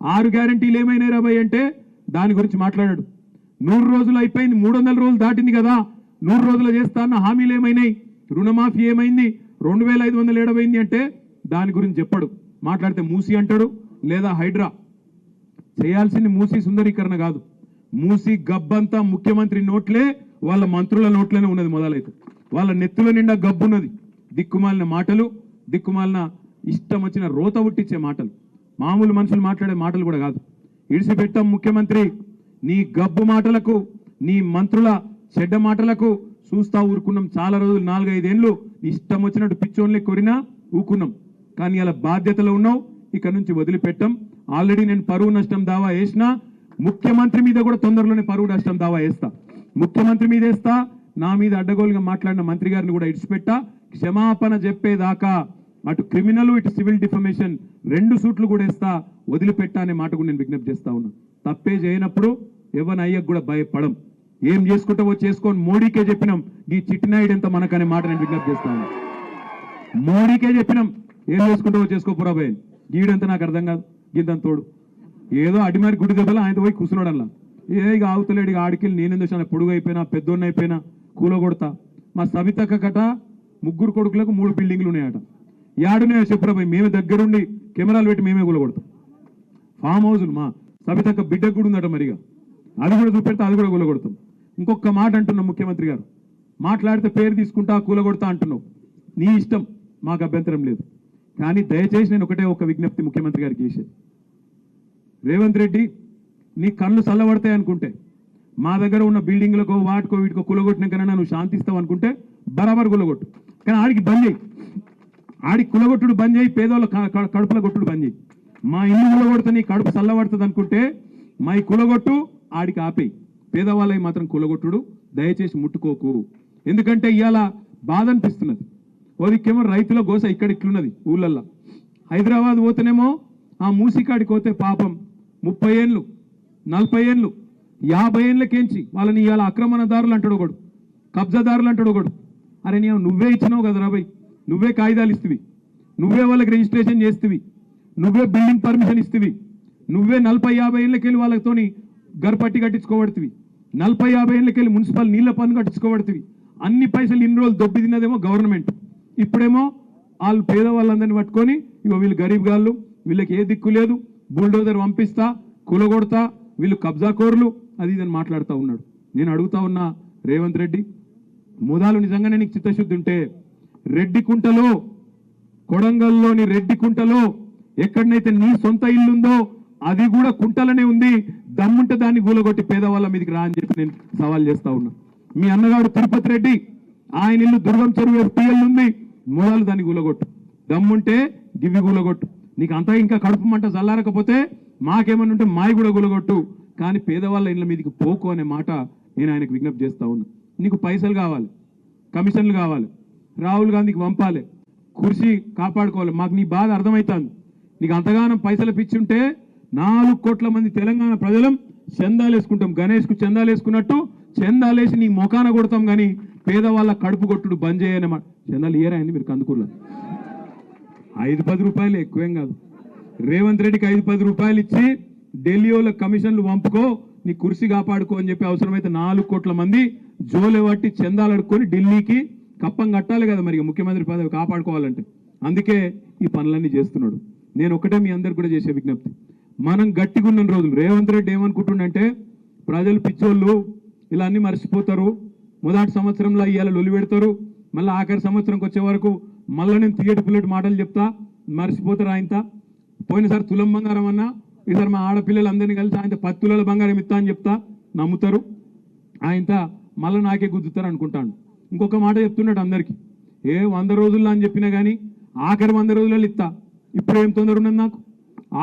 6 గ్యారెంటీలు ఏమైనాయి రాబోయ్ అంటే దాని గురించి మాట్లాడాడు. 100 రోజులు అయిపోయింది, 300 రోజులు దాటింది కదా, 100 రోజులు చేస్తా అన్న హామీలు ఏమైనాయి, రుణమాఫీ ఏమైంది, 2500 ఏడవైంది అంటే దాని గురించి చెప్పడు. మాట్లాడితే మూసి అంటాడు లేదా హైడ్రా. చేయాల్సింది మూసి సుందరీకరణ కాదు, మూసి గబ్బంతా ముఖ్యమంత్రి నోట్లే, వాళ్ళ మంత్రుల నోట్లోనే ఉన్నది. మొదలైతే వాళ్ళ నెత్తుల నిండా గబ్బున్నది. దిక్కుమాలిన మాటలు, దిక్కుమాలిన ఇష్టం వచ్చిన రోత పుట్టించే మాటలు, మామూలు మనుషులు మాట్లాడే మాటలు కూడా కాదు. ఇడిసిపెట్టాం ముఖ్యమంత్రి, నీ గబ్బు మాటలకు, నీ మంత్రుల చెడ్డ మాటలకు చూస్తా ఊరుకున్నాం. చాలా రోజులు 4-5 ఏళ్ళు ఇష్టం వచ్చినట్టు పిచ్చోన్లే కొరినా ఊకున్నాం. కానీ అలా బాధ్యతలో ఉన్నావు, ఇక్కడ నుంచి వదిలిపెట్టాం. ఆల్రెడీ నేను పరువు నష్టం దావా వేసినా, ముఖ్యమంత్రి మీద కూడా తొందరలోనే పరువు నష్టం దావా వేస్తా. ముఖ్యమంత్రి మీద వేస్తా, నా మీద అడ్డగోలుగా మాట్లాడిన మంత్రి గారిని కూడా ఇడిచిపెట్టా. క్షమాపణ చెప్పేదాకా అటు క్రిమినల్ ఇటు సివిల్ డిఫమేషన్ 2 సూట్లు కూడా వేస్తా, వదిలిపెట్టా అనే మాట కూడా నేను విజ్ఞప్తి చేస్తా ఉన్నా. తప్పే చేయనప్పుడు ఎవరిని అయ్యకు కూడా భయపడం. ఏం చేసుకుంటావో చేసుకొని మోడీకే చెప్పినాం, ఈ చిట్టినాయుడు ఎంత మనకనే మాట నేను విజ్ఞప్తి చేస్తా ఉన్నా. మోడీకే చెప్పినాం, ఏం చేసుకుంటావో చేసుకోపోరా భయ, గీడంతా నాకు అర్థం కాదు. గింతంత తోడు ఏదో అడిమారి గుడి దెబ్బలు ఆయన పోయి కూర్చున్నాడు. అలా ఇక ఆవుతలేడు, ఇక ఆడికి నేనెందుకు పొడుగు అయిపోయినా, పెద్దోన్న అయిపోయినా కూలో కొడతా. మా సవితక్క కట 3 కొడుకులకు 3 బిల్డింగ్లు ఉన్నాయట. యాడునే చెప్పురా భయ్, మేమే దగ్గరుండి కెమెరాలు పెట్టి మేమే కూల కొడతాం. ఫామ్ హౌస్లు మా సవితక్క బిడ్డకు కూడా ఉందట, మరిగా అది కూడా చూపెడితే అది కూడా కూల కొడతాం. ఇంకొక మాట అంటున్నాం, ముఖ్యమంత్రి గారు మాట్లాడితే పేరు తీసుకుంటా కూల కొడతా అంటున్నావు, నీ ఇష్టం, మాకు అభ్యంతరం లేదు. కానీ దయచేసి నేను ఒక విజ్ఞప్తి ముఖ్యమంత్రి గారికి చేసేది, రేవంత్ రెడ్డి నీ కళ్ళు చల్లబడతాయి అనుకుంటే, మా దగ్గర ఉన్న బిల్డింగ్లకు వాటికో వీటికో కులగొట్టినాకన్నా నువ్వు శాంతిస్తావు అనుకుంటే బరాబర్ కులగొట్టు. కానీ ఆడికి బంద్ చేయి, ఆడికి కులగొట్టుడు బంద్ చేయి, పేదోళ్ళ కడుపుల కొట్టుడు బంద్ చేయి. మా ఇల్లు కులగొడితే నీ కడుపు చల్లబడుతుంది అనుకుంటే మా ఈ కులగొట్టు, ఆడికి ఆపేయి. పేదవాళ్ళకి మాత్రం కులగొట్టుడు దయచేసి ముట్టుకోకు. ఎందుకంటే ఇవాళ బాధ అనిపిస్తున్నది. ఓదికేమో రైతుల గోస ఇక్కడ ఇట్లున్నది ఊళ్ళల్లో. హైదరాబాద్ పోతేనేమో ఆ మూసికాడికి పోతే పాపం 30 ఏళ్ళు 40 ఏళ్ళు 50 ఏళ్ళకేంచి వాళ్ళని ఇవాళ ఆక్రమణదారులు అంటాడు ఒకడు, కబ్జాదారులు అంటాడు ఒకడు. అరే నువ్వే ఇచ్చినావు కదా రాబోయ్, నువ్వే కాగితాలు ఇస్తువి, నువ్వే వాళ్ళకి రిజిస్ట్రేషన్ చేస్తువి, నువ్వే బిల్డింగ్ పర్మిషన్ ఇస్తువి, నువ్వే 40-50 ఏళ్ళకెళ్ళి వాళ్ళతోని గర్పట్టి కట్టించుకోబడుతుంది, 40-50 ఏళ్ళకెళ్ళి మున్సిపల్ నీళ్ల పన్ను కట్టించుకోబడుతుంది. అన్ని పైసలు ఇన్ని రోజులు దొబ్బి తిన్నదేమో గవర్నమెంట్. ఇప్పుడేమో వాళ్ళు పేదవాళ్ళందరినీ పట్టుకొని ఇగో వీళ్ళు గరీబ్ గాళ్ళు, వీళ్ళకి ఏ దిక్కు లేదు, బుల్డోజర్ పంపిస్తా, కూలగొడతా, వీళ్ళు కబ్జాకోర్లు, అది ఇదని మాట్లాడుతూ ఉన్నాడు. నేను అడుగుతా ఉన్నా రేవంత్ రెడ్డి, ముదాలు నిజంగానే నీకు చిత్తశుద్ధి ఉంటే రెడ్డికుంటలో, కొడంగల్లోని రెడ్డికుంటలో ఎక్కడనైతే నీ సొంత ఇల్లుందో అది కూడా కుంటలనే ఉంది, దమ్ముంటే దాన్ని గూలగొట్టి పేదవాళ్ళ మీదకి రా అని చెప్పి నేను సవాల్ చేస్తా ఉన్నా. మీ అన్నగారు తిరుపతి రెడ్డి, ఆయన ఇల్లు దుర్గం చెరువు FTL ఉంది, మూలాలు దాన్ని గూలగొట్టు, దమ్ముంటే గివి గూలగొట్టు. నీకు అంతా ఇంకా కడుపు మంట చల్లారకపోతే మాకేమన్నా ఉంటే మాయి కూడా గూలగొట్టు, కానీ పేదవాళ్ళ ఇళ్ళ మీదకి పోకు అనే మాట నేను ఆయనకు విజ్ఞప్తి చేస్తా ఉన్నా. నీకు పైసలు కావాలి, కమిషన్లు కావాలి, రాహుల్ గాంధీకి పంపాలి, కుర్చీ కాపాడుకోవాలి. మాకు నీ బాధ అర్థమవుతుంది. నీకు అంతగానం పైసలు పిచ్చుంటే 4 కోట్ల మంది తెలంగాణ ప్రజలం చందాలు వేసుకుంటాం, గణేష్కు చందాలు వేసుకున్నట్టు చందాలేసి నీ మొఖాన కొడతాం. కానీ పేదవాళ్ళ కడుపు కొట్టుడు బంద్ చేయనమాట. చందాలు ఇయ్యరాయండి మీరు కందుకూరులో, 5-10 రూపాయలు ఎక్కువేం కాదు. రేవంత్ రెడ్డికి 5-10 రూపాయలు ఇచ్చి ఢిల్లీ వాళ్ళ కమిషన్లు పంపుకో, నీ కుర్చీ కాపాడుకో అని చెప్పి అవసరమైతే 4 కోట్ల మంది జోలే పట్టి చందాలు అడుక్కొని ఢిల్లీకి కప్పం కట్టాలి కదా మరి ముఖ్యమంత్రి పదవి కాపాడుకోవాలంటే. అందుకే ఈ పనులన్నీ చేస్తున్నాడు. నేను ఒకటే మీ అందరికి కూడా చేసే విజ్ఞప్తి, మనం గట్టిగా ఉన్న రోజులు రేవంత్ రెడ్డి ఏమనుకుంటుండంటే ప్రజలు పిచ్చోళ్ళు, ఇలా అన్నీ మర్చిపోతారు, మొదటి సంవత్సరంలో ఇవాళ లొలి పెడతారు, మళ్ళీ ఆఖరి సంవత్సరంకి వచ్చే వరకు మళ్ళీ నేను పుల్లెటి మాటలు చెప్తా, మర్చిపోతారు. ఆయనతో పోయినసారి తులం బంగారం అన్నా, ఈసారి మా ఆడపిల్లలందరినీ కలిసి ఆయన 10 తులాల బంగారం ఇస్తా అని చెప్తా, నమ్ముతారు. ఆయనతో మళ్ళీ నాకే గుద్దుతారు అనుకుంటాను. ఇంకొక మాట చెప్తున్నాడు అందరికీ, 100 రోజుల్లో అని చెప్పినా కానీ ఆఖరి 100 రోజులలో ఇస్తా. ఇప్పుడు ఏం తొందర ఉన్నది నాకు,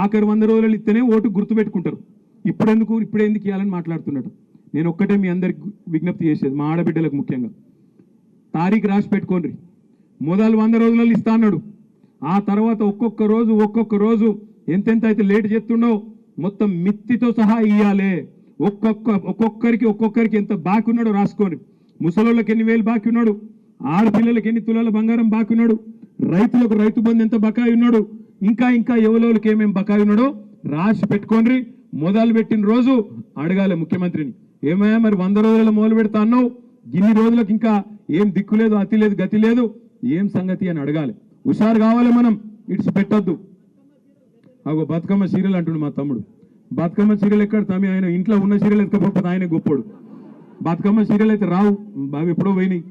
ఆఖరి 100 రోజులలో ఇస్తేనే ఓటు గుర్తుపెట్టుకుంటారు, ఇప్పుడెందుకు ఇవ్వాలని మాట్లాడుతున్నాడు. నేను ఒక్కటే మీ అందరికి విజ్ఞప్తి చేసేది, మా ఆడబిడ్డలకు ముఖ్యంగా తారీఖు రాసి పెట్టుకోండి. మొదలు 100 రోజులలో ఇస్తా అన్నాడు, ఆ తర్వాత ఒక్కొక్క రోజు ఎంతెంత అయితే లేట్ చేస్తుండో మొత్తం మిత్తితో సహా ఇయ్యాలి. ఒక్కొక్కరికి ఎంత బాకీ ఉన్నాడో రాసుకోండి. ముసలోళ్ళకి ఎన్ని వేలు బాకీ ఉన్నాడు, ఆడపిల్లలకి ఎన్ని తులాల బంగారం బాకీ ఉన్నాడు, రైతులకు రైతు బంధు ఎంత బకాయి ఉన్నాడు, ఇంకా ఎవరికి ఏమేమి బకాయి ఉన్నాడో రాసి పెట్టుకోండి. మొదలు పెట్టిన రోజు అడగాలి ముఖ్యమంత్రిని, ఏమయ్యా మరి 100 రోజులలో మొదలు పెడతా అన్నావు, ఇన్ని రోజులకు ఇంకా ఏం దిక్కు లేదు, అతి లేదు, గతి లేదు, ఏం సంగతి అని అడగాలి. హుషారు కావాలి, మనం ఇట్స్ పెట్టొద్దు. అగో బతుకమ్మ సీరియల్ అంటుండు మా తమ్ముడు. బతుకమ్మ సీరియల్ ఎక్కడ తమ్మి, ఆయన ఇంట్లో ఉన్న సీరియల్ ఎత్తుకపోతే ఆయన గొప్పోడు. బతుకమ్మ సీరియల్ అయితే రావు, బాగా ఎప్పుడో పోయినాయి.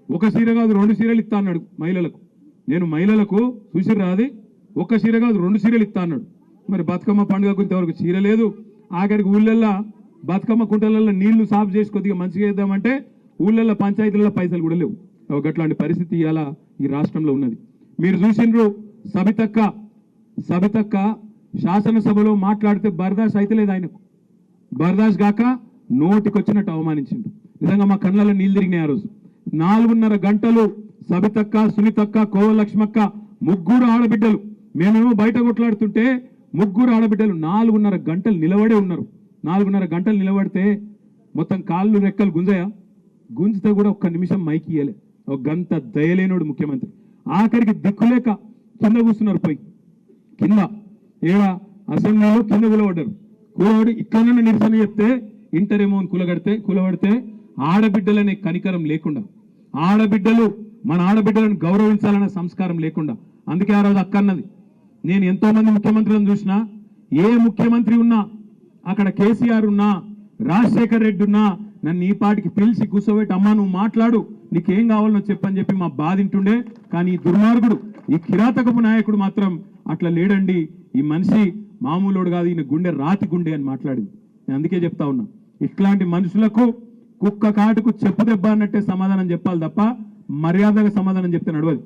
ఒక సీర కాదు 2 సీరియల్ ఇస్తా అన్నాడు మహిళలకు. నేను మహిళలకు చూసి రాది, ఒక సీర కాదు 2 సీరియల్ ఇస్తా అన్నాడు. మరి బతుకమ్మ పండుగ గురించి ఎవరికి చీర లేదు. ఆఖరికి ఊళ్ళల్లో బతుకమ్మ కుంటలలో నీళ్లు సాఫ్ చేసి కొద్దిగా మంచిగా చేద్దామంటే ఊళ్ళల్లో పంచాయతీలలో పైసలు కూడా లేవు. అట్లాంటి పరిస్థితి ఇవాళ ఈ రాష్ట్రంలో ఉన్నది. మీరు చూసిండ్రు సబితక్క శాసనసభలో మాట్లాడితే బర్దాష్ అయితే లేదు ఆయనకు. బర్దాష్ గాక నోటికొచ్చినట్టు అవమానించిండు. నిజంగా మా కళ్ళలో నీళ్ళు తిరిగినాయి ఆ రోజు. 4:30 గంటలు సబితక్క, సునీతక్క, కోవలక్ష్మక్క ముగ్గురు ఆడబిడ్డలు, మేమేమో బయట కొట్లాడుతుంటే ముగ్గురు ఆడబిడ్డలు 4:30 గంటలు నిలబడే ఉన్నారు. 4:30 గంటలు నిలబడితే మొత్తం కాళ్ళు రెక్కలు గుంజితే కూడా ఒక్క నిమిషం మైకి ఇయ్యలే. ఒక గంట దయలేనోడు ముఖ్యమంత్రి. ఆఖరికి దిక్కులేక కింద కూర్చున్నారు. పోయి కింద ఏడా అసెంబ్లీలో కింద కూలబడ్డారు. కూలబడి ఇట్లనే నిరసన చెప్తే ఇంటరేమో కూలబడితే ఆడబిడ్డలనే కనికరం లేకుండా, మన ఆడబిడ్డలను గౌరవించాలనే సంస్కారం లేకుండా, అందుకే ఆ రోజు అక్క అన్నది, నేను ఎంతో మంది ముఖ్యమంత్రులను చూసినా, ఏ ముఖ్యమంత్రి ఉన్నా అక్కడ కేసీఆర్ ఉన్నా, రాజశేఖర్ రెడ్డి ఉన్నా, నన్ను ఈ పాటికి పిలిచి కూర్చోబెట్టి అమ్మా నువ్వు మాట్లాడు, నీకేం కావాలో చెప్పని చెప్పి మా బాధ ఇంటుండే. కానీ ఈ దుర్మార్గుడు, ఈ కిరాతకపు నాయకుడు మాత్రం అట్లా లేడండి. ఈ మనిషి మామూలుడు కాదు, ఈయన గుండె రాతి గుండె అని మాట్లాడింది. నేను అందుకే చెప్తా ఉన్నా, ఇట్లాంటి మనుషులకు కుక్క కాటుకు చెప్పు దెబ్బ అన్నట్టే సమాధానం చెప్పాలి తప్ప మర్యాదగా సమాధానం చెప్తే నడవదు.